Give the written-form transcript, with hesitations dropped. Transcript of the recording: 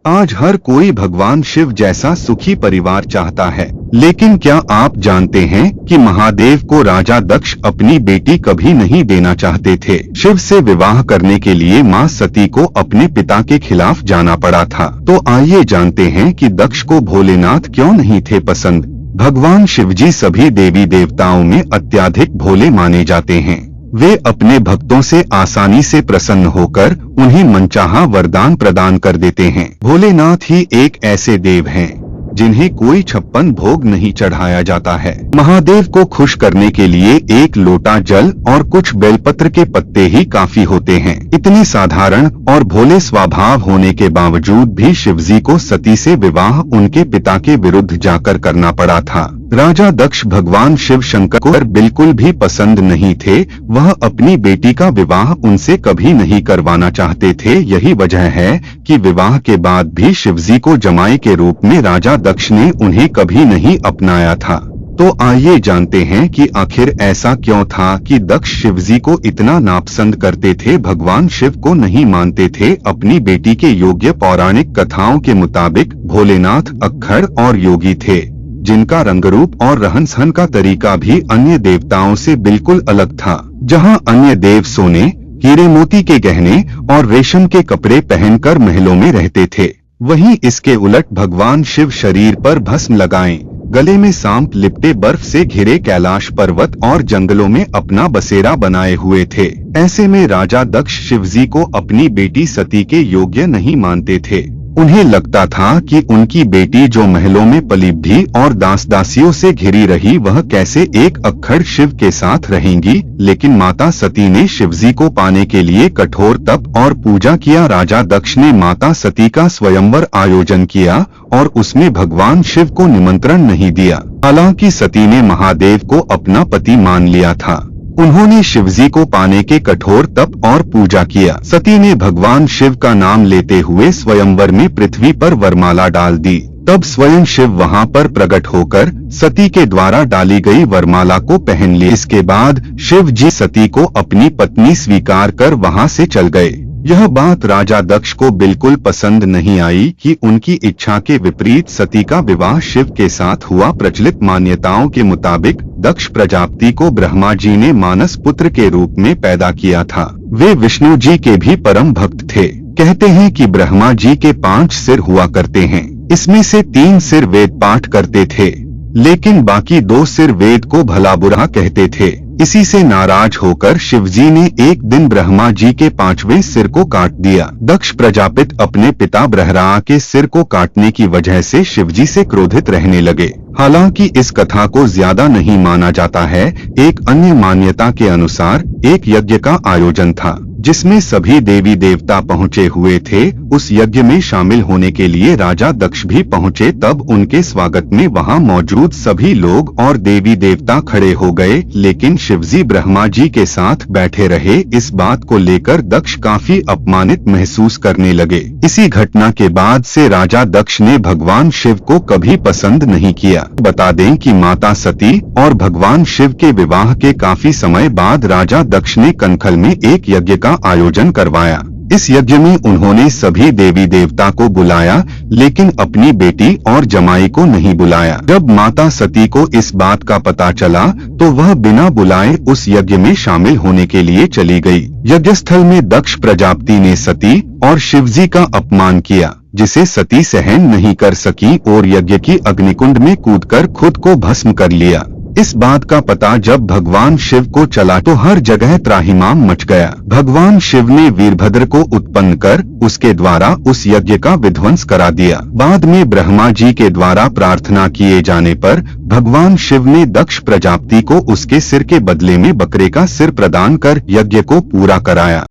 आज हर कोई भगवान शिव जैसा सुखी परिवार चाहता है, लेकिन क्या आप जानते हैं कि महादेव को राजा दक्ष अपनी बेटी कभी नहीं देना चाहते थे। शिव से विवाह करने के लिए मां सती को अपने पिता के खिलाफ जाना पड़ा था। तो आइए जानते हैं कि दक्ष को भोलेनाथ क्यों नहीं थे पसंद। भगवान शिवजी सभी देवी देवताओं में अत्यधिक भोले माने जाते हैं। वे अपने भक्तों से आसानी से प्रसन्न होकर उन्हें मनचाहा वरदान प्रदान कर देते हैं। भोलेनाथ ही एक ऐसे देव हैं जिन्हें कोई 56 भोग नहीं चढ़ाया जाता है। महादेव को खुश करने के लिए एक लोटा जल और कुछ बेलपत्र के पत्ते ही काफी होते हैं। इतने साधारण और भोले स्वभाव होने के बावजूद भी शिवजी को सती से विवाह उनके पिता के विरुद्ध जाकर करना पड़ा था। राजा दक्ष भगवान शिव शंकर को बिल्कुल भी पसंद नहीं थे। वह अपनी बेटी का विवाह उनसे कभी नहीं करवाना चाहते थे। यही वजह है कि विवाह के बाद भी शिवजी को जमाई के रूप में राजा दक्ष ने उन्हें कभी नहीं अपनाया था। तो आइए जानते हैं कि आखिर ऐसा क्यों था कि दक्ष शिवजी को इतना नापसंद करते थे। भगवान शिव को नहीं मानते थे। अपनी बेटी के योग्य पौराणिक कथाओं के मुताबिक भोलेनाथ अक्खड़ और योगी थे, जिनका रंगरूप और रहन सहन का तरीका भी अन्य देवताओं से बिल्कुल अलग था। जहां अन्य देव सोने, हीरे मोती के गहने और रेशम के कपड़े पहनकर महलों में रहते थे, वहीं इसके उलट भगवान शिव शरीर पर भस्म लगाए, गले में सांप लिपटे बर्फ से घिरे कैलाश पर्वत और जंगलों में अपना बसेरा बनाए हुए थे। ऐसे में राजा दक्ष शिवजी को अपनी बेटी सती के योग्य नहीं मानते थे। उन्हें लगता था कि उनकी बेटी जो महलों में पली बढ़ी और दास दासियों से घिरी रही, वह कैसे एक अक्खड़ शिव के साथ रहेंगी। लेकिन माता सती ने शिवजी को पाने के लिए कठोर तप और पूजा किया। राजा दक्ष ने माता सती का स्वयंवर आयोजन किया और उसमें भगवान शिव को निमंत्रण नहीं दिया। हालांकि सती ने महादेव को अपना पति मान लिया था। उन्होंने शिवजी को पाने के कठोर तप और पूजा किया। सती ने भगवान शिव का नाम लेते हुए स्वयंवर में पृथ्वी पर वरमाला डाल दी। तब स्वयं शिव वहां पर प्रकट होकर सती के द्वारा डाली गई वरमाला को पहन ली। इसके बाद शिव जी सती को अपनी पत्नी स्वीकार कर वहां से चल गए। यह बात राजा दक्ष को बिल्कुल पसंद नहीं आई कि उनकी इच्छा के विपरीत सती का विवाह शिव के साथ हुआ। प्रचलित मान्यताओं के मुताबिक दक्ष प्रजापति को ब्रह्मा जी ने मानस पुत्र के रूप में पैदा किया था। वे विष्णु जी के भी परम भक्त थे। कहते हैं कि ब्रह्मा जी के 5 सिर हुआ करते हैं। इसमें से 3 सिर वेद पाठ करते थे, लेकिन बाकी 2 सिर वेद को भला बुरा कहते थे। इसी से नाराज होकर शिवजी ने एक दिन ब्रह्मा जी के 5वें सिर को काट दिया। दक्ष प्रजापित अपने पिता ब्रह्मा के सिर को काटने की वजह से शिवजी से क्रोधित रहने लगे। हालांकि इस कथा को ज्यादा नहीं माना जाता है। एक अन्य मान्यता के अनुसार एक यज्ञ का आयोजन था जिसमें सभी देवी देवता पहुंचे हुए थे। उस यज्ञ में शामिल होने के लिए राजा दक्ष भी पहुंचे। तब उनके स्वागत में वहां मौजूद सभी लोग और देवी देवता खड़े हो गए, लेकिन शिवजी ब्रह्मा जी के साथ बैठे रहे। इस बात को लेकर दक्ष काफी अपमानित महसूस करने लगे। इसी घटना के बाद से राजा दक्ष ने भगवान शिव को कभी पसंद नहीं किया। बता दें कि माता सती और भगवान शिव के विवाह के काफी समय बाद राजा दक्ष ने कनखल में एक यज्ञ का आयोजन करवाया। इस यज्ञ में उन्होंने सभी देवी देवता को बुलाया, लेकिन अपनी बेटी और जमाई को नहीं बुलाया। जब माता सती को इस बात का पता चला तो वह बिना बुलाए उस यज्ञ में शामिल होने के लिए चली गई। यज्ञस्थल में दक्ष प्रजापति ने सती और शिवजी का अपमान किया, जिसे सती सहन नहीं कर सकी और यज्ञ की अग्निकुंड में कूदकर खुद को भस्म कर लिया। इस बात का पता जब भगवान शिव को चला तो हर जगह त्राहिमाम मच गया। भगवान शिव ने वीरभद्र को उत्पन्न कर उसके द्वारा उस यज्ञ का विध्वंस करा दिया। बाद में ब्रह्मा जी के द्वारा प्रार्थना किए जाने पर भगवान शिव ने दक्ष प्रजापति को उसके सिर के बदले में बकरे का सिर प्रदान कर यज्ञ को पूरा कराया।